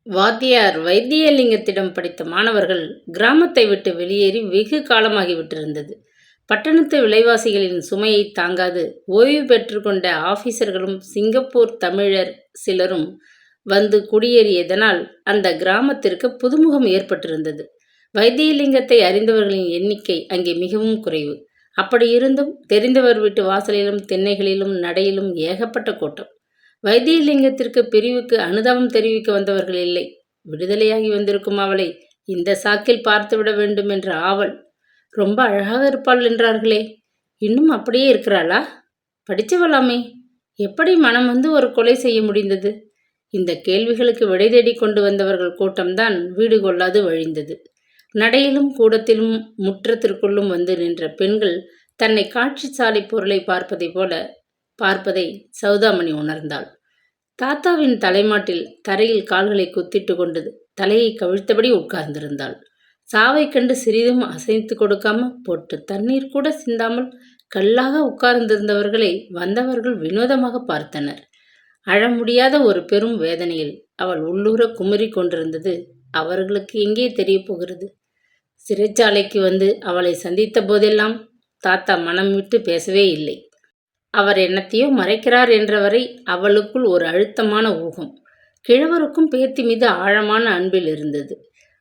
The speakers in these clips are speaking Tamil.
வாத்தியார் வைத்தியலிங்கத்திடம் படித்த மாணவர்கள் கிராமத்தை விட்டு வெளியேறி வெகு காலமாகிவிட்டிருந்தது. பட்டணத்து விலைவாசிகளின் சுமையை தாங்காது ஓய்வு பெற்றுக்கொண்ட ஆபீசர்களும் சிங்கப்பூர் தமிழர் சிலரும் வந்து குடியேறியதனால் அந்த கிராமத்திற்கு புதுமுகம் ஏற்பட்டிருந்தது. வைத்தியலிங்கத்தை அறிந்தவர்களின் எண்ணிக்கை அங்கே மிகவும் குறைவு. அப்படியிருந்தும் தெரிந்தவர் வீட்டு வாசலிலும் திண்ணைகளிலும் நடையிலும் ஏகப்பட்ட கூட்டம். வைத்தியலிங்கத்திற்கு பிரிவுக்கு அனுதாபம் தெரிவிக்க வந்தவர்கள் இல்லை. விடுதலையாகி வந்திருக்கும் அவளை இந்த சாக்கில் பார்த்துவிட வேண்டும் என்ற ஆவல். ரொம்ப அழகாக இருப்பாள் என்றார்களே, இன்னும் அப்படியே இருக்கிறாளா? படித்தவளாமே, எப்படி மனம் வந்து ஒரு கொலை செய்ய முடிந்தது? இந்த கேள்விகளுக்கு விடை தேடி கொண்டு வந்தவர்கள் கூட்டம்தான் வீடு கொள்ளாது வழிந்தது. நடையிலும் கூடத்திலும் முற்றத்திற்குள்ளும் வந்து நின்ற பெண்கள் தன்னை காட்சி சாலை பொருளை பார்ப்பதை சௌதாமணி உணர்ந்தாள். தாத்தாவின் தலைமாட்டில் தரையில் கால்களை குத்திட்டு கொண்டு தலையை கவிழ்த்தபடி உட்கார்ந்திருந்தாள். சாவை கண்டு சிறிதும் அசைத்து கொடுக்காம பொட்டு தண்ணீர் கூட சிந்தாமல் கல்லாக உட்கார்ந்திருந்தவர்களை வந்தவர்கள் வினோதமாக பார்த்தனர். அழ முடியாத ஒரு பெரும் வேதனையில் அவள் உள்ளூர குமரி கொண்டிருந்தது அவர்களுக்கு எங்கே தெரிய போகிறது? சிறைச்சாலைக்கு வந்து அவளை சந்தித்த போதெல்லாம் தாத்தா மனம் விட்டு பேசவே இல்லை. அவர் என்னத்தையோ மறைக்கிறார் என்றவரை அவளுக்குள் ஒரு அழுத்தமான ஊகம். கிழவருக்கும் பேத்தி மீது ஆழமான அன்பில் இருந்தது.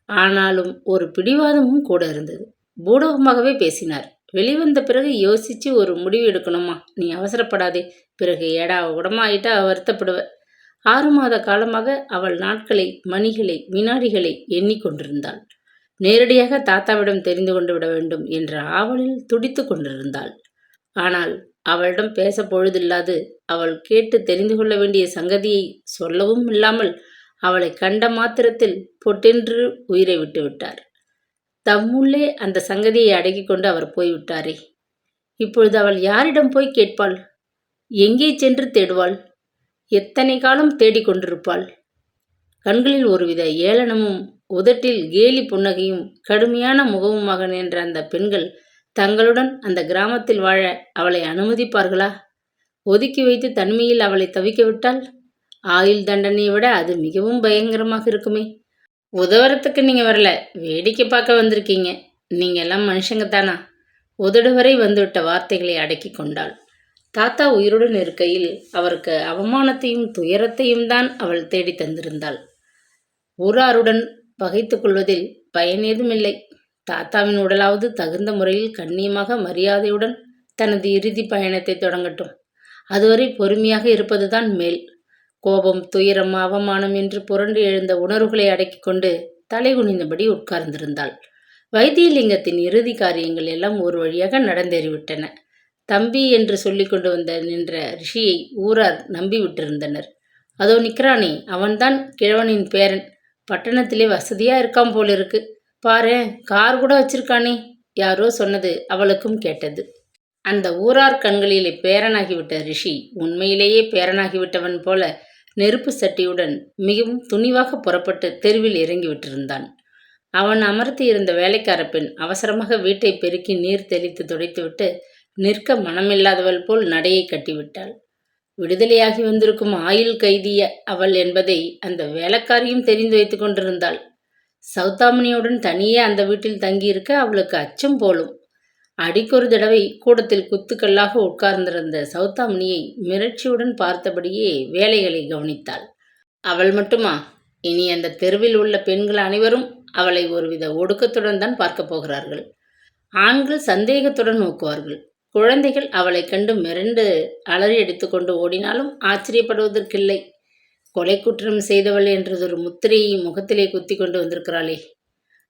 ஆனாலும் ஒரு பிடிவாதமும் கூட இருந்தது. பூடகமாகவே பேசினார். வெளிவந்த பிறகு யோசிச்சு ஒரு முடிவு எடுக்கணுமா? நீ அவசரப்படாதே, பிறகு ஏடா உடமாயிட்டா வருத்தப்படுவ. 6 மாத காலமாக அவள் நாட்களை, மணிகளை, வினாடிகளை எண்ணிக்கொண்டிருந்தாள். நேரடியாக தாத்தாவிடம் தெரிந்து கொண்டு விட வேண்டும் என்ற ஆவலில் துடித்து கொண்டிருந்தாள். ஆனால் அவளிடம் பேச பொழுதில்லாது அவள் கேட்டு தெரிந்து கொள்ள வேண்டிய சங்கதியை சொல்லவும் இல்லாமல் அவளை கண்ட மாத்திரத்தில் பொட்டென்று உயிரை விட்டு விட்டார். தம்முள்ளே அந்த சங்கதியை அடக்கி கொண்டு அவர் போய்விட்டாரே. இப்பொழுது அவள் யாரிடம் போய் கேட்பாள்? எங்கே சென்று தேடுவாள்? எத்தனை காலம் தேடிக்கொண்டிருப்பாள்? கண்களில் ஒருவித ஏளனமும் உதட்டில் கேலி புன்னகையும் கடுமையான முகமுமாக நின்ற அந்த பெண்கள் தங்களுடன் அந்த கிராமத்தில் வாழ அவளை அனுமதிப்பார்களா? ஒதுக்கி வைத்து தனிமையில் அவளை தவிக்க விட்டால் ஆயுள் தண்டனையை விட அது மிகவும் பயங்கரமாக இருக்குமே. உதவறத்துக்கு நீங்க வரல, வேடிக்கை பார்க்க வந்திருக்கீங்க. நீங்க எல்லாம் மனுஷங்க தானா? உதடு வரை வந்துவிட்ட வார்த்தைகளை அடக்கி கொண்டாள். தாத்தா உயிருடன் இருக்கையில் அவருக்கு அவமானத்தையும் துயரத்தையும் தான் அவள் தேடி தந்திருந்தாள். ஊராருடன் பகைத்து கொள்வதில் பயன் ஏதுமில்லை. தாத்தாவின் உடலாவது தகுந்த முறையில் கண்ணியமாக மரியாதையுடன் தனது இறுதி பயணத்தை தொடங்கட்டும். அதுவரை பொறுமையாக இருப்பதுதான் மேல். கோபம், துயரம், அவமானம் என்று புரண்டு எழுந்த உணர்வுகளை அடக்கி கொண்டு தலை குனிந்தபடி உட்கார்ந்திருந்தாள். வைத்தியலிங்கத்தின் இறுதி காரியங்கள் எல்லாம் ஒரு வழியாக நடந்தேறிவிட்டன. தம்பி என்று சொல்லி கொண்டு வந்த நின்ற ரிஷியை ஊரார் நம்பிவிட்டிருந்தனர். அதோ நிற்கிறானே, அவன்தான் கிழவனின் பேரன். பட்டணத்திலே வசதியா இருக்கான் போலிருக்கு. பாரு, கார் கூட வச்சிருக்கானே, யாரோ சொன்னது அவளுக்கும் கேட்டது. அந்த ஊரார் கண்களிலே பேரனாகிவிட்ட ரிஷி உண்மையிலேயே பேரனாகிவிட்டவன் போல நெருப்பு சட்டியுடன் மிகவும் துணிவாக புறப்பட்டு தெருவில் இறங்கிவிட்டிருந்தான். அவன் அமர்த்தி இருந்த வேலைக்கார பெண் அவசரமாக வீட்டை பெருக்கி நீர் தெளித்து துடைத்துவிட்டு நிற்க மனமில்லாதவள் போல் நடையை கட்டிவிட்டாள். விடுதலையாகி வந்திருக்கும் ஆயுள் கைதிய அவள் என்பதை அந்த வேலைக்காரியும் தெரிந்து வைத்து கொண்டிருந்தாள். சௌதாமணியுடன் தனியே அந்த வீட்டில் தங்கியிருக்க அவளுக்கு அச்சம் போலும். அடிக்கொரு தடவை கூடத்தில் குத்துக்கல்லாக உட்கார்ந்திருந்த சௌதாமணியை மிரட்சியுடன் பார்த்தபடியே வேலைகளை கவனித்தாள். அவள் மட்டுமா? இனி அந்த தெருவில் உள்ள பெண்கள் அனைவரும் அவளை ஒருவித ஒடுக்கத்துடன் தான் பார்க்க போகிறார்கள். ஆண்கள் சந்தேகத்துடன் நோக்குவார்கள். குழந்தைகள் அவளை கண்டு மிரண்டு அலறி அடித்துக்கொண்டு ஓடினாலும் ஆச்சரியப்படுவதற்கில்லை. கொலை குற்றம் செய்தவள் என்றதொரு முத்திரையை முகத்திலே குத்தி கொண்டு வந்திருக்கிறாளே,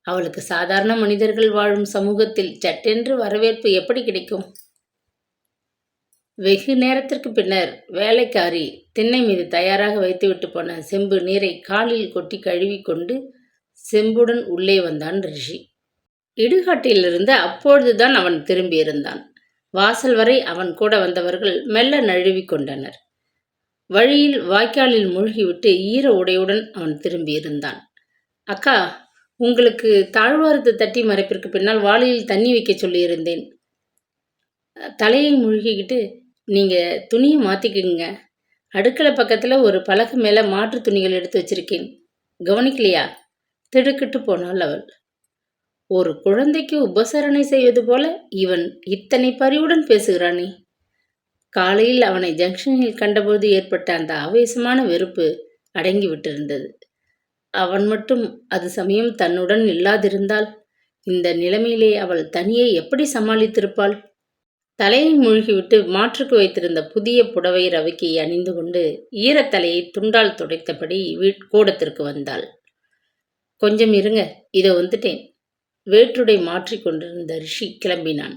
அவளுக்கு சாதாரண மனிதர்கள் வாழும் சமூகத்தில் சட்டென்று வரவேற்பு எப்படி கிடைக்கும்? வெகு நேரத்திற்கு பின்னர் வேலைக்காரி திண்ணை மீது தயாராக வைத்துவிட்டு போன செம்பு நீரை காலில் கொட்டி கழுவி கொண்டு செம்புடன் உள்ளே வந்தான் ரிஷி. இடுகாட்டிலிருந்து அப்பொழுதுதான் அவன் திரும்பியிருந்தான். வாசல் வரை அவன் கூட வந்தவர்கள் மெல்ல நழுவி கொண்டனர். வழியில் வாய்க்காலில் மூழ்கிவிட்டு ஈர உடையுடன் அவன் திரும்பியிருந்தான். அக்கா, உங்களுக்கு தாழ்வாரத்து தட்டி மறைப்பிற்கு பின்னால் வாளியில் தண்ணி வைக்க சொல்லியிருந்தேன். தலையை மூழ்கிக்கிட்டு நீங்கள் துணியை மாற்றிக்குங்க. அடுக்களை பக்கத்தில் ஒரு பலகை மேலே மாற்று துணிகள் எடுத்து வச்சிருக்கேன். கவனிக்கலையா? திடுக்கிட்டு போனாள் அவள். ஒரு குழந்தைக்கு உபசரணை செய்வது போல இவன் இத்தனை பரிவுடன் பேசுகிறானே. காலையில் அவனை ஜங்ஷனில் கண்டபோது ஏற்பட்ட அந்த ஆவேசமான வெறுப்பு அடங்கிவிட்டிருந்தது. அவன் மட்டும் அது சமயம் தன்னுடன் இல்லாதிருந்தால் இந்த நிலைமையிலே அவள் தனியே எப்படி சமாளித்திருப்பாள்? தலையை மூழ்கிவிட்டு மாற்றுக்கு வைத்திருந்த புதிய புடவை ரவிக்கையை அணிந்து கொண்டு ஈரத்தலையை துண்டால் துடைத்தபடி கூடத்திற்கு வந்தாள். கொஞ்சம் இருங்க, இதோ வந்துட்டேன். வேற்றுடை மாற்றிக்கொண்டிருந்த ரிஷி கிளம்பினான்.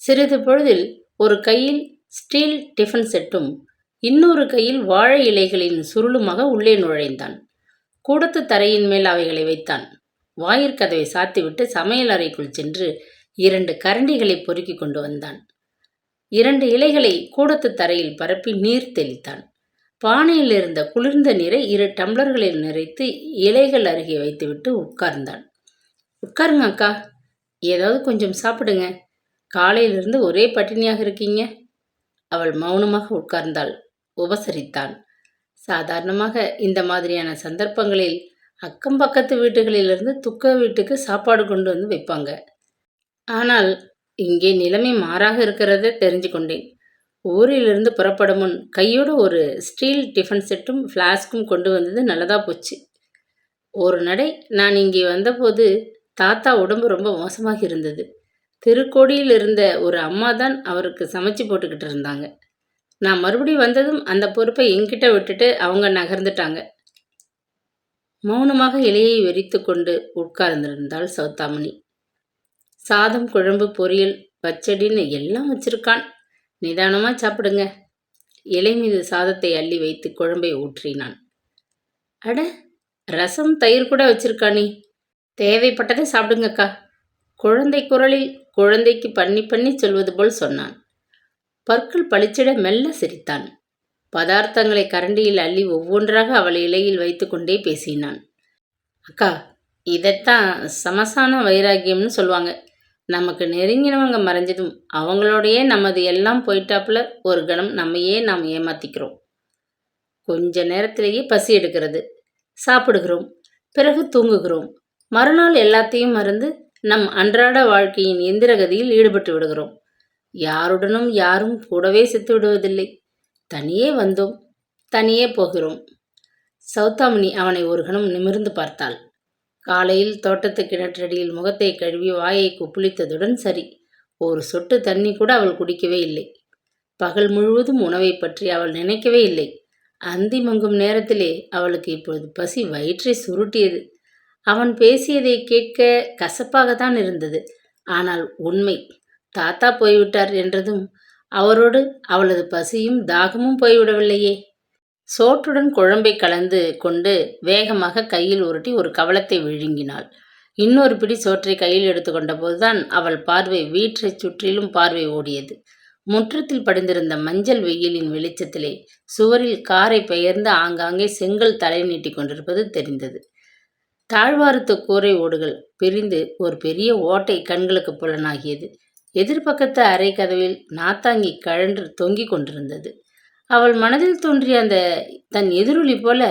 சிறிது பொழுதில் ஒரு கையில் ஸ்டீல் டிஃபன் செட்டும் இன்னொரு கையில் வாழை இலைகளின் சுருளுமாக உள்ளே நுழைந்தான். கூடத்து தரையின் மேல் அவைகளை வைத்தான். வாயிற்கதவை சாத்திவிட்டு சமையல் அறைக்குள் சென்று 2 கரண்டிகளை பொறுக்கி கொண்டு வந்தான். 2 இலைகளை கூடத்து தரையில் பரப்பி நீர் தெளித்தான். பானையில் இருந்த குளிர்ந்த நீரை 2 டம்ளர்களில் நிறைத்து இலைகள் அருகே வைத்துவிட்டு உட்கார்ந்தான். உட்காருங்க அக்கா, ஏதாவது கொஞ்சம் சாப்பிடுங்க. காலையிலிருந்து ஒரே பட்டினியாக இருக்கீங்க. அவள் மௌனமாக உட்கார்ந்தாள். உபசரித்தான். சாதாரணமாக இந்த மாதிரியான சந்தர்ப்பங்களில் அக்கம் பக்கத்து வீட்டுகளிலிருந்து துக்க வீட்டுக்கு சாப்பாடு கொண்டு வந்து வைப்பாங்க. ஆனால் இங்கே நிலைமை மாறாக இருக்கிறத தெரிஞ்சு கொண்டேன். ஊரிலிருந்து புறப்படும் முன் கையோடு ஒரு ஸ்டீல் டிஃபன் செட்டும் ஃப்ளாஸ்க்கும் கொண்டு வந்தது நல்லதா போச்சு. ஒரு நடை நான் இங்கே வந்தபோது தாத்தா உடம்பு ரொம்ப மோசமாக இருந்தது. திருக்கோடியில் இருந்த ஒரு அம்மா தான் அவருக்கு சமைச்சு போட்டுக்கிட்டு இருந்தாங்க. நான் மறுபடியும் வந்ததும் அந்த பொறுப்பை என்கிட்ட விட்டுட்டு அவங்க நகர்ந்துட்டாங்க. மௌனமாக இலையை வெறித்து கொண்டு உட்கார்ந்திருந்தாள் சௌதாமணி. சாதம், குழம்பு, பொரியல், பச்சடின்னு எல்லாம் வச்சிருக்கான். நிதானமா சாப்பிடுங்க. இலை மீது சாதத்தை அள்ளி வைத்து குழம்பை ஊற்றினான். அட, ரசம், தயிர் கூட வச்சிருக்கானே. தேவைப்பட்டதை சாப்பிடுங்கக்கா. குழந்தை குரலில் குழந்தைக்கு பண்ணி பண்ணி சொல்வது போல் சொன்னான். பற்கள் பளிச்சிட மெல்ல சிரித்தான். பதார்த்தங்களை கரண்டியில் அள்ளி ஒவ்வொன்றாக அவள் இலையில் வைத்து கொண்டே பேசினான். அக்கா, இதைத்தான் சமசான வைராக்கியம்னு சொல்லுவாங்க. நமக்கு நெருங்கினவங்க மறைஞ்சதும் அவங்களோடையே நமது எல்லாம் போயிட்டாப்புல ஒரு கணம் நம்மையே நாம் ஏமாத்திக்கிறோம். கொஞ்ச நேரத்திலேயே பசி எடுக்கிறது. சாப்பிடுகிறோம். பிறகு தூங்குகிறோம். மறுநாள் எல்லாத்தையும் மறந்து நம் அன்றாட வாழ்க்கையின் எந்திரகதியில் ஈடுபட்டு விடுகிறோம். யாருடனும் யாரும் கூடவே செத்து விடுவதில்லை. தனியே வந்தோம், தனியே போகிறோம். சௌதாமணி அவனை ஒரு கணம் நிமிர்ந்து பார்த்தாள். காலையில் தோட்டத்து கிணற்றடியில் முகத்தை கழுவி வாயை குப்புளித்ததுடன் சரி, ஒரு சொட்டு தண்ணி கூட அவள் குடிக்கவே இல்லை. பகல் முழுவதும் உணவை பற்றி அவள் நினைக்கவே இல்லை. அந்தி மங்கும் நேரத்திலே அவளுக்கு இப்பொழுது பசி வயிற்றை சுருட்டியது. அவன் பேசியதை கேட்க கசப்பாகத்தான் இருந்தது. ஆனால் உண்மை. தாத்தா போய்விட்டார் என்றதும் அவரோடு அவளது பசியும் தாகமும் போய்விடவில்லையே. சோற்றுடன் குழம்பை கலந்து கொண்டு வேகமாக கையில் உருட்டி ஒரு கவளத்தை விழுங்கினாள். இன்னொரு பிடி சோற்றை கையில் எடுத்துக்கொண்ட போதுதான் அவள் பார்வை வீட்டை சுற்றிலும் பார்வை ஓடியது. முற்றத்தில் படிந்திருந்த மஞ்சள் வெயிலின் வெளிச்சத்திலே சுவரில் காரை பெயர்ந்து ஆங்காங்கே செங்கல் தலை நீட்டி கொண்டிருப்பது தெரிந்தது. தாழ்வாரத்து கூரை ஓடுகள் பிரிந்து ஒரு பெரிய ஓட்டை கண்களுக்கு புலனாகியது. எதிர்பக்கத்து அறை கதவில் நாத்தாங்கி கழன்று தொங்கிக் கொண்டிருந்தது. அவள் மனதில் தோன்றிய அந்த தன் எதிரொலி போல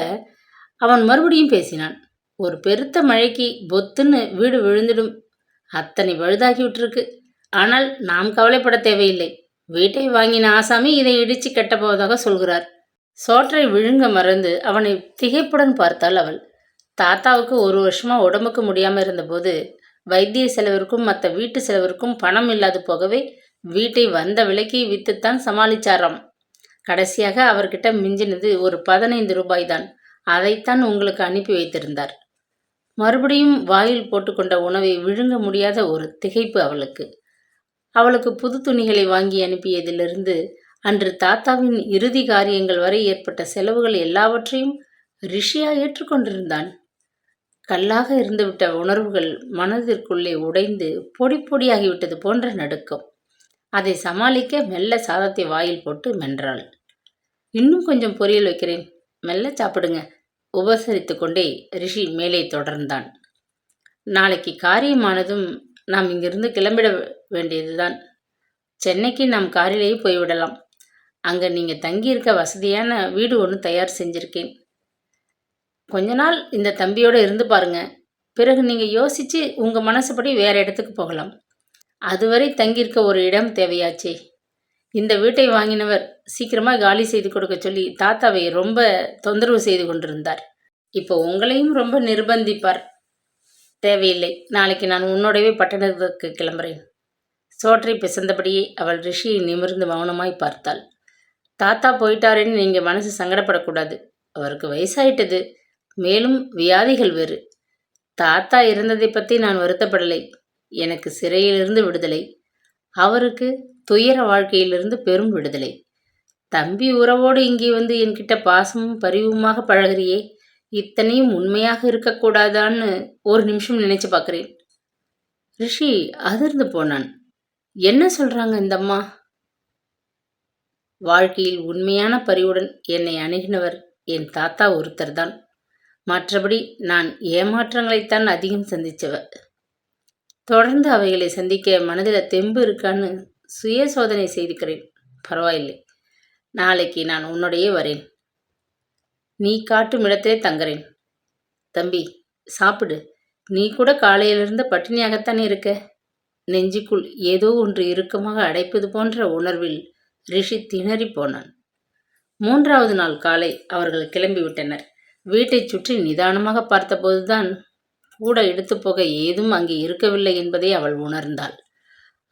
அவன் மறுபடியும் பேசினான். ஒரு பெருத்த மழைக்கு பொத்துன்னு வீடு விழுந்துடும். அத்தனை பழுதாகிவிட்டிருக்கு. ஆனால் நாம் கவலைப்பட தேவையில்லை. வீட்டை வாங்கின ஆசாமி இதை இடிச்சு கட்டப்போவதாக சொல்கிறார். சோற்றை விழுங்க மறந்து அவனை திகைப்புடன் பார்த்தாள் அவள். தாத்தாவுக்கு 1 வருஷமா உடம்புக்கு முடியாமல் இருந்தபோது வைத்திய செலவிற்கும் மற்ற வீட்டு செலவிற்கும் பணம் இல்லாது போகவே வீட்டை வந்த விலைக்கு விற்றுத்தான் சமாளிச்சாராம். கடைசியாக அவர்கிட்ட மிஞ்சினது ஒரு 15 ரூபாய்தான். அதைத்தான் உங்களுக்கு அனுப்பி வைத்திருந்தார். மறுபடியும் வாயில் போட்டுக்கொண்ட உணவை விழுங்க முடியாத ஒரு திகைப்பு அவளுக்கு. அவளுக்கு புது துணிகளை வாங்கி அனுப்பியதிலிருந்து அன்று தாத்தாவின் இறுதி காரியங்கள் வரை ஏற்பட்ட செலவுகள் எல்லாவற்றையும் ரிஷியா ஏற்றுக்கொண்டிருந்தான். கல்லாக இருந்துவிட்ட உணர்வுகள் மனதிற்குள்ளே உடைந்து பொடி பொடியாகிவிட்டது போன்ற நடுக்கம். அதை சமாளிக்க மெல்ல சாதத்தை வாயில் போட்டு மென்றாள். இன்னும் கொஞ்சம் பொரியல் வைக்கிறேன், மெல்ல சாப்பிடுங்க. உபசரித்து கொண்டே ரிஷி மேலே தொடர்ந்தான். நாளைக்கு காரியமானதும் நாம் இங்கிருந்து கிளம்பிட வேண்டியதுதான். சென்னைக்கு நாம் காரிலேயே போய்விடலாம். அங்கே நீங்கள் தங்கியிருக்க வசதியான வீடு ஒன்று தயார் செஞ்சிருக்கேன். கொஞ்ச நாள் இந்த தம்பியோடு இருந்து பாருங்க. பிறகு நீங்கள் யோசித்து உங்கள் மனசுப்படி வேறு இடத்துக்கு போகலாம். அதுவரை தங்கியிருக்க ஒரு இடம் தேவையாச்சே. இந்த வீட்டை வாங்கினவர் சீக்கிரமாக காலி செய்து கொடுக்க சொல்லி தாத்தாவை ரொம்ப தொந்தரவு செய்து கொண்டிருந்தார். இப்போ உங்களையும் ரொம்ப நிர்பந்திப்பார். தேவையில்லை. நாளைக்கு நான் உன்னோடவே பட்டணத்துக்கு கிளம்புறேன். சோற்றை பிசைந்தபடியே அவள் ரிஷியை நிமிர்ந்து மௌனமாய் பார்த்தாள். தாத்தா போயிட்டாருன்னு நீங்கள் மனசு சங்கடப்படக்கூடாது. அவருக்கு வயசாயிட்டது. மேலும் வியாதிகள் வேறு. தாத்தா இருந்ததை பற்றி நான் வருத்தப்படலை. எனக்கு சிறையிலிருந்து விடுதலை. அவருக்கு துயர வாழ்க்கையிலிருந்து பெரும் விடுதலை. தம்பி உறவோடு இங்கே வந்து என்கிட்ட பாசமும் பரிவுமாக பழகிறியே, இத்தனையும் உண்மையாக இருக்கக்கூடாதான்னு ஒரு நிமிஷம் நினைச்சு பார்க்குறேன். ரிஷி அதிர்ந்து போனான். என்ன சொல்றாங்க இந்த அம்மா? வாழ்க்கையில் உண்மையான பரிவுடன் என்னை அணுகினவர் என் தாத்தா ஒருத்தர்தான். மற்றபடி நான் ஏமாற்றங்களைத்தான் அதிகம் சந்திச்சவர். தொடர்ந்து அவைகளை சந்திக்க மனதில் தெம்பு இருக்கான்னு சுய சோதனை செய்துக்கிறேன். பரவாயில்லை. நாளைக்கு நான் உன்னோடையே வரேன். நீ காட்டும் இடத்திலே தங்குறேன். தம்பி சாப்பிடு. நீ கூட காலையிலிருந்து பட்டினியாகத்தானே இருக்க. நெஞ்சுக்குள் ஏதோ ஒன்று இறுக்கமாக அடைப்பது போன்ற உணர்வில் ரிஷி திணறி போனான். 3வது நாள் காலை அவர்கள் கிளம்பிவிட்டனர். வீட்டை சுற்றி நிதானமாக பார்த்தபோதுதான் கூட எடுத்து போக ஏதும் அங்கே இருக்கவில்லை என்பதை அவள் உணர்ந்தாள்.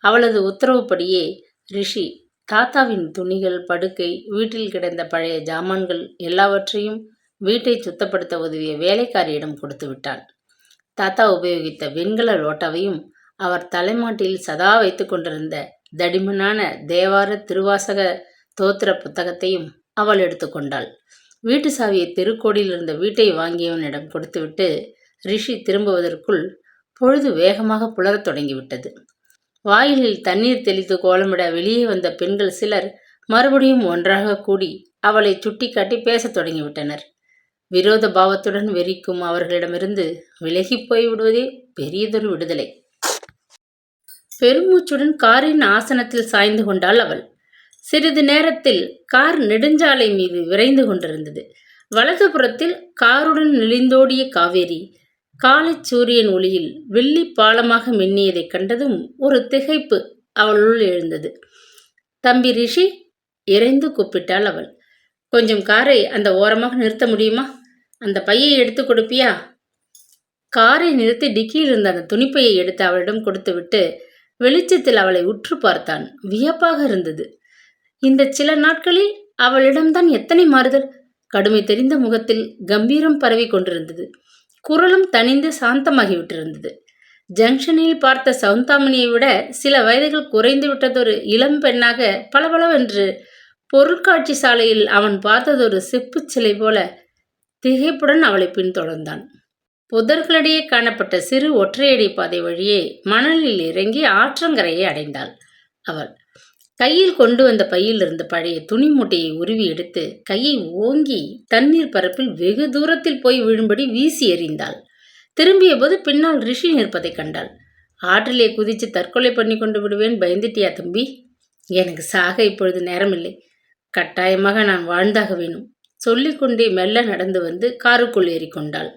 அவளது உத்தரவுப்படியே ரிஷி தாத்தாவின் துணிகள், படுக்கை, வீட்டில் கிடந்த பழைய ஜாமான்கள் எல்லாவற்றையும் வீட்டை சுத்தப்படுத்த உதவிய வேலைக்காரியிடம் கொடுத்து விட்டான். தாத்தா உபயோகித்த வெண்கல லோட்டாவையும் அவர் தலைமாட்டில் சதா வைத்து கொண்டிருந்த தடிமனான தேவார திருவாசக தோத்திர புத்தகத்தையும் அவள் எடுத்துக்கொண்டாள். வீட்டு சாவியை தெருக்கோடியில் இருந்த வீட்டை வாங்கியவனிடம் கொடுத்துவிட்டு ரிஷி திரும்புவதற்குள் பொழுது வேகமாக புலரத் தொடங்கிவிட்டது. வாயிலில் தண்ணீர் தெளித்து கோலமிட வெளியே வந்த பெண்கள் சிலர் மறுபடியும் ஒன்றாக கூடி அவளை சுட்டி காட்டி பேசத் தொடங்கிவிட்டனர். விரோத பாவத்துடன் வெறிக்கும் அவர்களிடமிருந்து விலகி போய்விடுவதே பெரியதொரு விடுதலை. பெருமூச்சுடன் காரின் ஆசனத்தில் சாய்ந்து கொண்டாள் அவள். சிறிது நேரத்தில் கார் நெடுஞ்சாலை மீது விரைந்து கொண்டிருந்தது. வலதுபுறத்தில் காருடன் நெளிந்தோடிய காவேரி காலை சூரியன் ஒளியில் வெள்ளி பாலமாக மின்னியதைக் கண்டதும் ஒரு திகைப்பு அவளுள் எழுந்தது. தம்பி ரிஷி, இறைந்து கூப்பிட்டாள் அவள். கொஞ்சம் காரை அந்த ஓரமாக நிறுத்த முடியுமா? அந்த பையை எடுத்து கொடுப்பியா? காரை நிறுத்தி டிக்கியில் இருந்த அந்த துணிப்பையை எடுத்து அவளிடம் கொடுத்துவிட்டு வெளிச்சத்தில் அவளை உற்று பார்த்தான். வியப்பாக இருந்தது. இந்த சில நாட்களில் அவளிடம்தான் எத்தனை மாறுதல்! கடுமை தெரிந்த முகத்தில் கம்பீரம் பரவி கொண்டிருந்தது. குரலும் தனிந்து சாந்தமாகிவிட்டிருந்தது. ஜங்ஷனில் பார்த்த சவுந்தாமணியை விட சில வயதுகள் குறைந்து விட்டதொரு இளம் பெண்ணாக பளபளவென்று பொருட்காட்சி சாலையில் அவன் பார்த்ததொரு செப்பு சிலை போல திகைப்புடன் அவளை பின்தொடர்ந்தான். புதர்களிடையே காணப்பட்ட சிறு ஒற்றையடி பாதை வழியே மணலில் இறங்கி ஆற்றங்கரையை அடைந்தாள். அவள் கையில் கொண்டு வந்த பையில் இருந்த பழைய துணி மூட்டையை உருவி எடுத்து கையை ஓங்கி தண்ணீர் பரப்பில் வெகு தூரத்தில் போய் விழும்படி வீசி எறிந்தாள். திரும்பிய போது பின்னால் ரிஷி நிற்பதை கண்டாள். ஆற்றிலே குதித்து தற்கொலை பண்ணி கொண்டு விடுவேன், பயந்துட்டியா தம்பி? எனக்கு சாக இப்பொழுது நேரமில்லை. கட்டாயமாக நான் வாழ்ந்தாக வேணும். சொல்லிக்கொண்டே மெல்ல நடந்து வந்து காருக்குள் ஏறிக்கொண்டாள்.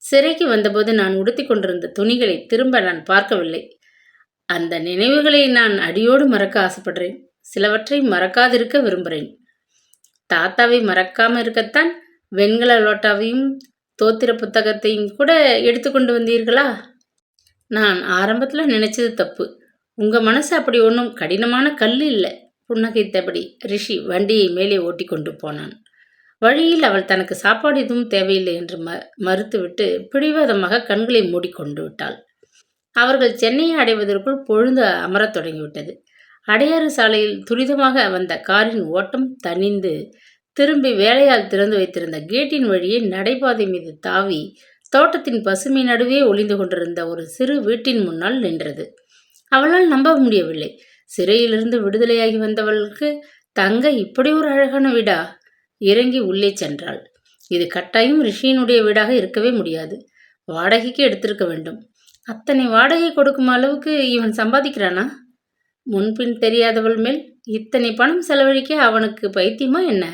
சிறைக்கு வந்தபோது நான் உடுத்தி கொண்டிருந்த துணிகளை திரும்ப நான் பார்க்கவில்லை. அந்த நினைவுகளை நான் அடியோடு மறக்க ஆசைப்படுறேன். சிலவற்றை மறக்காதிருக்க விரும்புகிறேன். தாத்தாவை மறக்காம இருக்கத்தான் வெண்கல லோட்டாவையும் தோத்திர புத்தகத்தையும் கூட எடுத்துக்கொண்டு வந்தீர்களா? நான் ஆரம்பத்தில் நினைச்சது தப்பு. உங்க மனசு அப்படி ஒன்றும் கடினமான கல் இல்லை. புன்னகைத்தபடி ரிஷி வண்டியை மேலே ஓட்டி கொண்டு போனான். வழியில் அவள் தனக்கு சாப்பாடு எதுவும் தேவையில்லை என்று மறுத்துவிட்டு பிடிவாதமாக கண்களை மூடிக்கொண்டு விட்டாள். அவர்கள் சென்னையை அடைவதற்குள் பொழுது அமரத் தொடங்கிவிட்டது. அடையாறு சாலையில் துரிதமாக வந்த காரின் ஓட்டம் தணிந்து திரும்பி வேலையால் திறந்து வைத்திருந்த கேட்டின் வழியே நடைபாதை மீது தாவி தோட்டத்தின் பசுமை நடுவே ஒளிந்து கொண்டிருந்த ஒரு சிறு வீட்டின் முன்னால் நின்றது. அவளால் நம்ப முடியவில்லை. சிறையிலிருந்து விடுதலையாகி வந்தவளுக்கு தங்க இப்படி ஒரு அழகான வீடா? இறங்கி உள்ளே சென்றாள். இது கட்டாயம் ரிஷியினுடைய வீடாக இருக்கவே முடியாது. வாடகைக்கு எடுத்திருக்க வேண்டும். அத்தனை வாடகை கொடுக்கும் அளவுக்கு இவன் சம்பாதிக்கிறானா? முன்பின் தெரியாதவள் மேல் இத்தனை பணம் செலவழிக்க அவனுக்கு பைத்தியமா என்ன?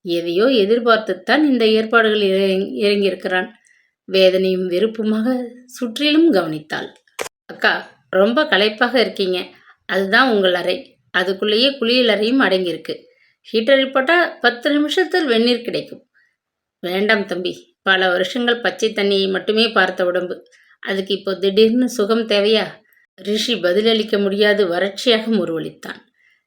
எதையோ எதிர்பார்த்துத்தான் இந்த ஏற்பாடுகள் இறங்கியிருக்கிறான். வேதனையும் வெறுப்புமாக சுற்றிலும் கவனித்தாள். அக்கா, ரொம்ப களைப்பாக இருக்கீங்க. அதுதான் உங்கள் அறை. அதுக்குள்ளேயே குளியல் அறையும் அடங்கியிருக்கு. ஹீட்டரை போட்டால் 10 நிமிஷத்தில் வெந்நீர் கிடைக்கும். வேண்டாம் தம்பி, பல வருஷங்கள் பச்சை தண்ணியை மட்டுமே பார்த்த உடம்பு. அதுக்கு இப்போ திடீர்னு சுகம் தேவையா? ரிஷி பதிலளிக்க முடியாது வறட்சியாக முறுவலித்தான்.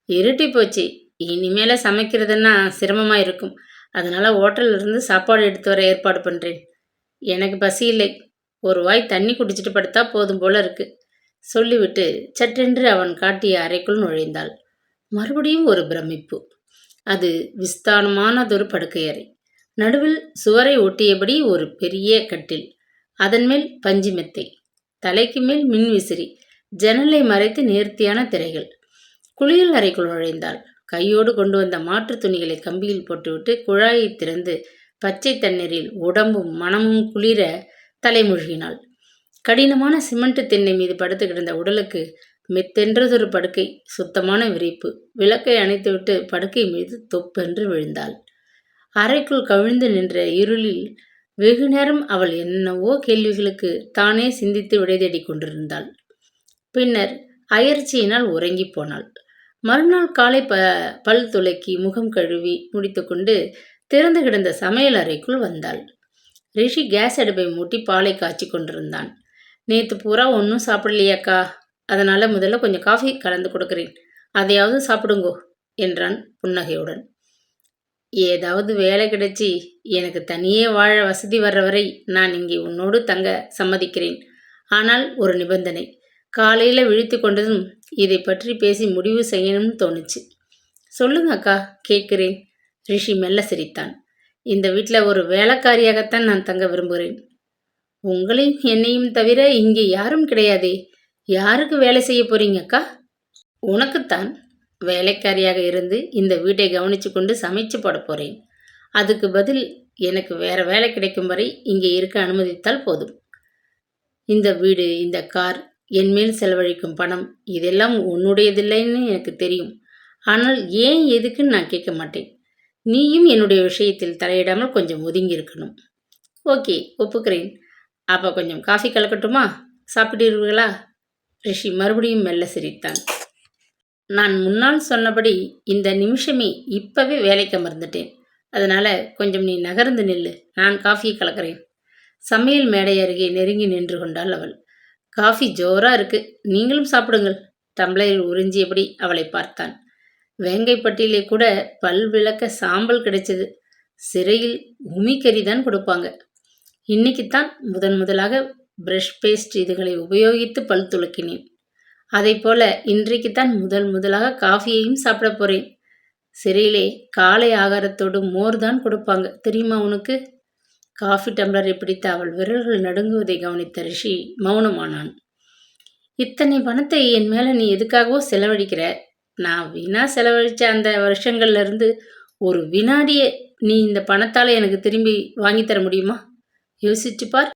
இருட்டி போச்சு. இனிமேல சமைக்கிறதுன்னா சிரமமா இருக்கும். அதனால ஹோட்டல்ல இருந்து சாப்பாடு எடுத்து வர ஏற்பாடு பண்றேன். எனக்கு பசி இல்லை. ஒரு வாய் தண்ணி குடிச்சிட்டு படுத்தா போதும் போல இருக்கு, சொல்லிவிட்டு சட்டென்று அவன் காட்டிய அறைக்குள் நுழைந்தாள். மறுபடியும் ஒரு பிரமிப்பு. அது விஸ்தானமானதொரு படுக்கை அறை. நடுவில் சுவரை ஒட்டியபடி ஒரு பெரிய கட்டில். அதன் மேல் பஞ்சு மெத்தை. தலைக்கு மேல் மின்விசிறி. ஜன்னலை மறைத்து நேர்த்தியான திரைகள். குளியல் அறைக்குள் நுழைந்தாள். கையோடு கொண்டு வந்த மாற்று துணிகளை கம்பியில் போட்டுவிட்டு குழாயை திறந்து பச்சை தண்ணீரில் உடம்பும் மனமும் குளிர தலைமூழ்கினாள். கடினமான சிமெண்ட் திண்ணை மீது படுத்து கிடந்த உடலுக்கு மெத்தென்றதொரு படுக்கை, சுத்தமான விரிப்பு. விளக்கை அணைத்துவிட்டு படுக்கை மீது தொப்பென்று விழுந்தாள். அறைக்குள் கவிழ்ந்து நின்ற இருளில் வெகு நேரம் அவள் என்னவோ கேள்விகளுக்கு தானே சிந்தித்து விடை தேடிக் கொண்டிருந்தாள். பின்னர் அயற்சியினால் உறங்கி போனாள். மறுநாள் காலை பல் துலக்கி முகம் கழுவி முடித்துக்கொண்டு திறந்து கிடந்த சமையல் அறைக்குள் வந்தாள். ரிஷி கேஸ் அடுப்பை மூட்டி பாலை காய்ச்சி கொண்டிருந்தான். நேற்று பூரா ஒன்றும் சாப்பிடலையாக்கா, அதனால முதல்ல கொஞ்சம் காஃபி கலந்து கொடுக்குறேன், அதையாவது சாப்பிடுங்கோ என்றான் புன்னகையுடன். ஏதாவது வேலை கிடைச்சி எனக்கு தனியே வாழ வசதி வர்ற வரை நான் இங்கே உன்னோடு தங்க சம்மதிக்கிறேன். ஆனால் ஒரு நிபந்தனை. காலையில் விழித்து கொண்டதும் இதை பற்றி பேசி முடிவு செய்யணும்னு தோணுச்சு. சொல்லுங்க அக்கா, கேட்குறேன். ரிஷி மெல்ல சிரித்தான். இந்த வீட்டில் ஒரு வேலைக்காரியாகத்தான் நான் தங்க விரும்புகிறேன். உங்களையும் என்னையும் தவிர இங்கே யாரும் கிடையாதே. யாருக்கு வேலை செய்ய போறீங்க அக்கா? உனக்குத்தான். வேலைக்காரியாக இருந்து இந்த வீட்டை கவனித்து கொண்டு சமைச்சு போட போகிறேன். அதுக்கு பதில் எனக்கு வேற வேலை கிடைக்கும் வரை இங்கே இருக்க அனுமதித்தால் போதும். இந்த வீடு, இந்த கார், என் மேல் செலவழிக்கும் பணம், இதெல்லாம் உன்னுடையதில்லைன்னு எனக்கு தெரியும். ஆனால் ஏன் எதுக்குன்னு நான் கேட்க மாட்டேன். நீயும் என்னுடைய விஷயத்தில் தலையிடாமல் கொஞ்சம் ஒதுங்கி இருக்கணும். ஓகே, ஒப்புக்கிறேன். அப்போ கொஞ்சம் காஃபி கலக்கட்டுமா? சாப்பிட்டீர்களா? ரிஷி மறுபடியும் மெல்ல சிரித்தான். நான் முன்னால் சொன்னபடி இந்த நிமிஷமே இப்பவே வேலைக்கு அமர்ந்துட்டேன். அதனால கொஞ்சம் நீ நகர்ந்து நில்லு, நான் காஃபியை கலக்கிறேன். சமையல் மேடை அருகே நெருங்கி நின்று கொண்டாள் அவள். காஃபி ஜோரா இருக்கு, நீங்களும் சாப்பிடுங்கள். டம்ளரில் உறிஞ்சியபடி அவளை பார்த்தான். வேங்கைப்பட்டியிலே கூட பல் விளக்க சாம்பல் கிடைச்சது. சிறையில் உமிக்கறி தான் கொடுப்பாங்க. இன்னைக்குத்தான் முதலாக பிரஷ் பேஸ்ட் இதுகளை உபயோகித்து பல் துளக்கினேன். அதை போல இன்றைக்குத்தான் முதலாக காஃபியையும் சாப்பிட போறேன். சிறையிலே காலை ஆகாரத்தோடு மோர் தான் கொடுப்பாங்க, தெரியுமா உனக்கு? காஃபி டம்ளரை பிடித்த அவள் விரல்கள் நடுங்குவதை கவனித்த ரிஷி மௌனமானான். இத்தனை பணத்தை என் மேல நீ எதுக்காகவோ செலவழிக்கிற. நான் வீணா செலவழிச்ச அந்த வருஷங்கள்ல இருந்து ஒரு வினாடியே நீ இந்த பணத்தால எனக்கு திரும்பி வாங்கி தர முடியுமா? யோசிச்சு பார்.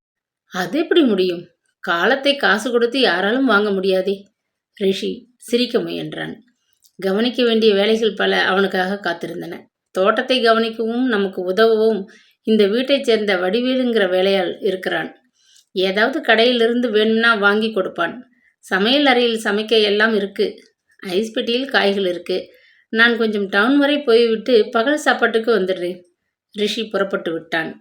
அது எப்படி முடியும்? காலத்தை காசு கொடுத்து யாராலும் வாங்க முடியாதே. ரிஷி சிரிக்க முயன்றான். கவனிக்க வேண்டிய வேலைகள் பல அவனுக்காக காத்திருந்தன. தோட்டத்தை கவனிக்கவும் நமக்கு உதவவும் இந்த வீட்டைச் சேர்ந்த வடிவேலுங்கிற வேலையால் இருக்கிறான். ஏதாவது கடையிலிருந்து வேணும்னா வாங்கி கொடுப்பான். சமையல் அறையில் சமைக்க எல்லாம் இருக்கு. ஐஸ் பெட்டியில் காய்கள் இருக்கு. நான் கொஞ்சம் டவுன் வரை போய்விட்டு பகல் சாப்பாட்டுக்கு வந்துடுறேன். ரிஷி புறப்பட்டு விட்டான்.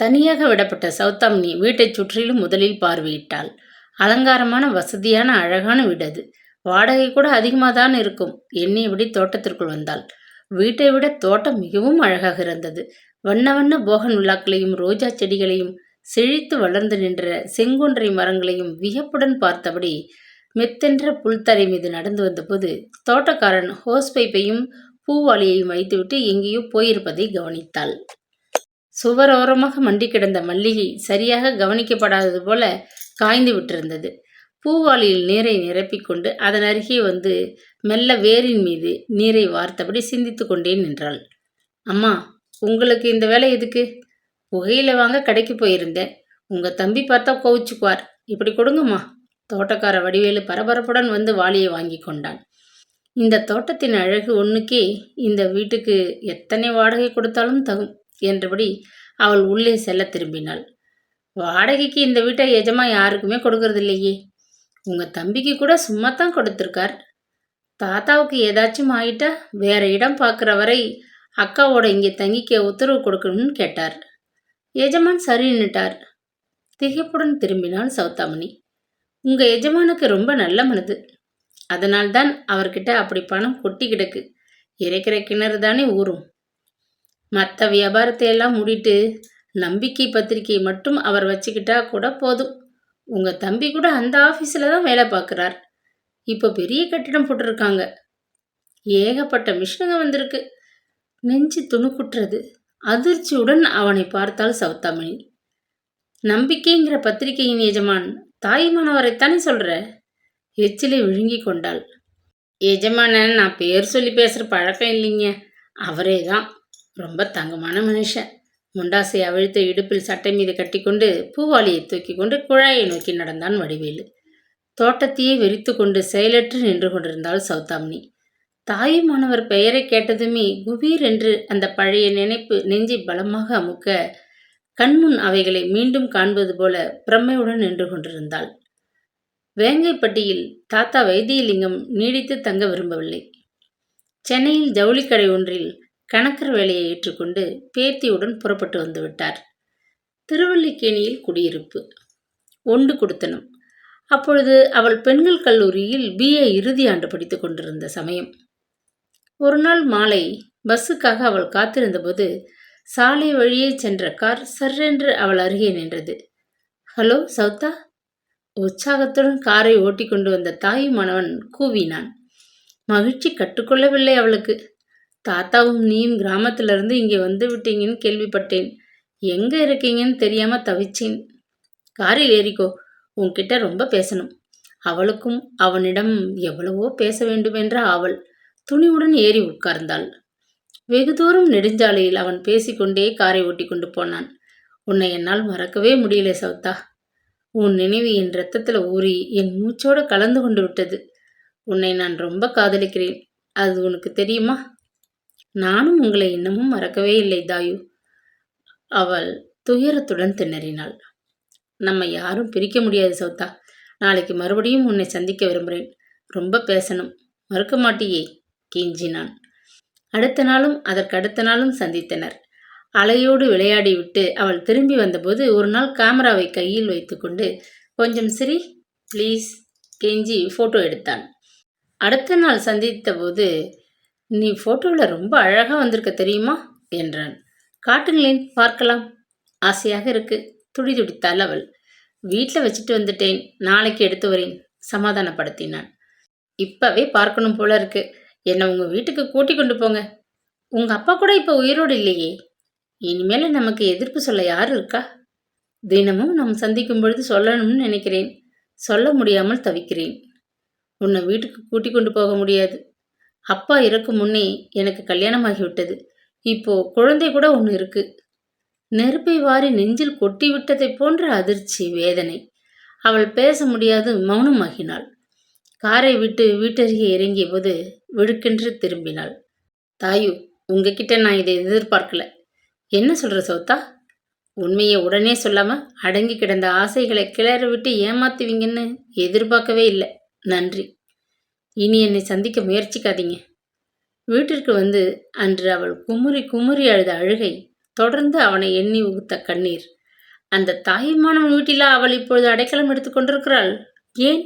தனியாக விடப்பட்ட சௌதாமினி வீட்டைச் சுற்றிலும் முதலில் பார்வையிட்டாள். அலங்காரமான வசதியான அழகான வீடு அது. வாடகை கூட அதிகமாக தான் இருக்கும். எண்ணியபடி தோட்டத்திற்குள் வந்தாள். வீட்டை விட தோட்டம் மிகவும் அழகாக இருந்தது. வண்ண வண்ண போகன் விழாக்களையும் ரோஜா செடிகளையும் செழித்து வளர்ந்து நின்ற செங்கொன்றை மரங்களையும் வியப்புடன் பார்த்தபடி மெத்தென்ற புல்தரை மீது நடந்து வந்தபோது தோட்டக்காரன் ஹோஸ் பைப்பையும் பூவாளியையும் வைத்துவிட்டு எங்கேயோ போயிருப்பதை கவனித்தாள். சுவரோரமாக மண்டி கிடந்த மல்லிகை சரியாக கவனிக்கப்படாதது போல காய்ந்து விட்டிருந்தது. பூவாளியில் நீரை நிரப்பிக்கொண்டு அதன் அருகே வந்து மெல்ல வேரின் மீது நீரை வார்த்தபடி சிந்தித்து கொண்டே நின்றாள். அம்மா, உங்களுக்கு இந்த வேலை எதுக்கு? புகையில வாங்க கடைக்கு போயிருந்தேன். உங்க தம்பி பார்த்தா கோவிச்சுக்குவார். இப்படி கொடுங்கம்மா. தோட்டக்கார வடிவேலு பரபரப்புடன் வந்து வாளியை வாங்கி கொண்டான். இந்த தோட்டத்தின் அழகு ஒன்றுக்கே இந்த வீட்டுக்கு எத்தனை வாடகை கொடுத்தாலும் தகும் என்றபடி அவள் உள்ளே செல்ல திரும்பினாள். வாடகைக்கு இந்த வீட்டை எஜமா யாருக்குமே கொடுக்கறது இல்லையே. உங்கள் தம்பிக்கு கூட சும்மாத்தான் கொடுத்துருக்கார். தாத்தாவுக்கு ஏதாச்சும் ஆயிட்டா வேற இடம் பார்க்குற வரை அக்காவோட இங்கே தங்கிக்க உத்தரவு கொடுக்கணும்னு கேட்டார். எஜமான் சரின்னுட்டார். திகைப்புடன் திரும்பினாள் சௌதாமணி. உங்கள் எஜமானுக்கு ரொம்ப நல்ல மனது. அதனால்தான் அவர்கிட்ட அப்படி பணம் கொட்டி கிடக்கு. இறைக்கிற கிணறு தானே ஊறும். மற்ற வியாபாரத்தை எல்லாம் மூடிட்டு நம்பிக்கை பத்திரிகை மட்டும் அவர் வச்சுக்கிட்டா கூட போதும். உங்கள் தம்பி கூட அந்த ஆஃபீஸில் தான் வேலை பார்க்குறார். இப்போ பெரிய கட்டிடம் போட்டிருக்காங்க. ஏகப்பட்ட மிஷினுங்க வந்திருக்கு. நெஞ்சு துணுக்குற்றது. அதிர்ச்சியுடன் அவனை பார்த்தாள் சௌதாமணி. நம்பிக்கைங்கிற பத்திரிகையின் எஜமான் தாய்மானவரைத்தானே சொல்ற? எச்சிலை விழுங்கி கொண்டாள். எஜமான நான் பேர் சொல்லி பேசுகிற பழக்கம் இல்லைங்க. அவரே தான். ரொம்ப தங்கமான மனுஷன். முண்டாசை அவிழ்த்து இடுப்பில் சட்டை மீது கட்டிக்கொண்டு பூவாளியை தூக்கி கொண்டு குழாயை நோக்கி நடந்தான் வடிவேலு. தோட்டத்தையே வெறித்து கொண்டு செயலற்று நின்று கொண்டிருந்தாள் சௌதாமணி. தாயுமானவர் பெயரை கேட்டதுமே குபீர் என்று அந்த பழைய நினைப்பு நெஞ்சை பலமாக அமுக்க கண்முன் அவைகளை மீண்டும் காண்பது போல பிரம்மையுடன் நின்று கொண்டிருந்தாள். வேங்கைப்பட்டியில் தாத்தா வைத்தியலிங்கம் நீடித்து தங்க விரும்பவில்லை. சென்னையில் ஜவுளிக்கடை ஒன்றில் கணக்கர் வேலையை ஏற்றுக்கொண்டு பேத்தியுடன் புறப்பட்டு வந்து விட்டார். திருவல்லிக்கேணியில் குடியிருப்பு. ஒண்டு கொடுத்தனும். அப்பொழுது அவள் பெண்கள் கல்லூரியில் BA இறுதி ஆண்டு படித்து கொண்டிருந்த சமயம். ஒரு நாள் மாலை பஸ்ஸுக்காக அவள் காத்திருந்தபோது சாலை வழியே சென்ற கார் சர்ரென்று அவள் அருகே நின்றது. ஹலோ சௌதா. உற்சாகத்துடன் காரை ஓட்டி கொண்டு வந்த தாயுமானவன் கூவினான். மகிழ்ச்சி கட்டுக்கொள்ளவில்லை அவளுக்கு. தாத்தாவும் நீயும் கிராமத்திலிருந்து இங்கே வந்து விட்டீங்கன்னு கேள்விப்பட்டேன். எங்கே இருக்கீங்கன்னு தெரியாம தவிச்சேன். காரில் ஏறிக்கோ, உன்கிட்ட ரொம்ப பேசணும். அவளுக்கும் அவனிடம் எவ்வளவோ பேச வேண்டுமென்ற ஆவல். துணிவுடன் ஏறி உட்கார்ந்தாள். வெகு தூரம் நெடுஞ்சாலையில் அவன் பேசிக்கொண்டே காரை ஓட்டி கொண்டு போனான். உன்னை என்னால் மறக்கவே முடியல சௌதா. உன் நினைவு என் இரத்தத்தில் ஊறி என் மூச்சோடு கலந்து கொண்டு விட்டது. உன்னை நான் ரொம்ப காதலிக்கிறேன். அது உனக்கு தெரியுமா? நானும் உங்களை இன்னமும் மறக்கவே இல்லை தாயு. அவள் துயரத்துடன் திணறினாள். நம்ம யாரும் பிரிக்க முடியாது சௌதா. நாளைக்கு மறுபடியும் உன்னை சந்திக்க விரும்புகிறேன். ரொம்ப பேசணும். மறுக்க மாட்டியே? கெஞ்சினான். அடுத்த நாளும் அதற்கடுத்த நாளும் சந்தித்தனர். அலையோடு விளையாடிவிட்டு அவள் திரும்பி வந்தபோது ஒரு நாள் கேமராவை கையில் வைத்துக்கொண்டு கொஞ்சம் சிரி ப்ளீஸ் கெஞ்சி ஃபோட்டோ எடுத்தான். அடுத்த நாள் சந்தித்த போது நீ ஃபோட்டோவில் ரொம்ப அழகாக வந்திருக்க தெரியுமா என்றான். காட்டுங்களேன் பார்க்கலாம். ஆசையாக இருக்கு துடிதுடித்தாள் அவள். வீட்டில் வச்சுட்டு வந்துட்டேன், நாளைக்கு எடுத்து வரேன் சமாதானப்படுத்தினான். இப்போவே பார்க்கணும் போல இருக்கு. என்னை உங்கள் வீட்டுக்கு கூட்டி கொண்டு போங்க. உங்கள் அப்பா கூட இப்போ உயிரோடு இல்லையே. இனிமேல் நமக்கு எதிர்ப்பு சொல்ல யார் இருக்கா? தினமும் நாம் சந்திக்கும் பொழுது சொல்லணும்னு நினைக்கிறேன். சொல்ல முடியாமல் தவிக்கிறேன். உன்னை வீட்டுக்கு கூட்டி கொண்டு போக முடியாது. அப்பா இறக்கும் முன்னே எனக்கு கல்யாணமாகிவிட்டது. இப்போ குழந்தை கூட ஒன்று இருக்கு. நெருப்பை வாரி நெஞ்சில் கொட்டி விட்டதை போன்ற அதிர்ச்சி, வேதனை. அவள் பேச முடியாது மௌனமாகினாள். காரை விட்டு வீட்டருகே இறங்கிய போது விடுக்கென்று திரும்பினாள். தாயு, உங்ககிட்ட நான் இதை எதிர்பார்க்கல. என்ன சொல்கிற சௌதா? உண்மையை உடனே சொல்லாமல் அடங்கி கிடந்த ஆசைகளை கிளற விட்டு ஏமாத்துவீங்கன்னு எதிர்பார்க்கவே இல்லை. நன்றி. இனி என்னை சந்திக்க முயற்சிக்காதீங்க. வீட்டிற்கு வந்து அன்று அவள் குமுறி குமுறி அழுத அழுகை, தொடர்ந்து அவனை எண்ணி உகுத்த கண்ணீர். அந்த தாயுமானவன் வீட்டிலா அவள் இப்பொழுது அடைக்கலம் எடுத்து கொண்டிருக்கிறாள்? ஏன்?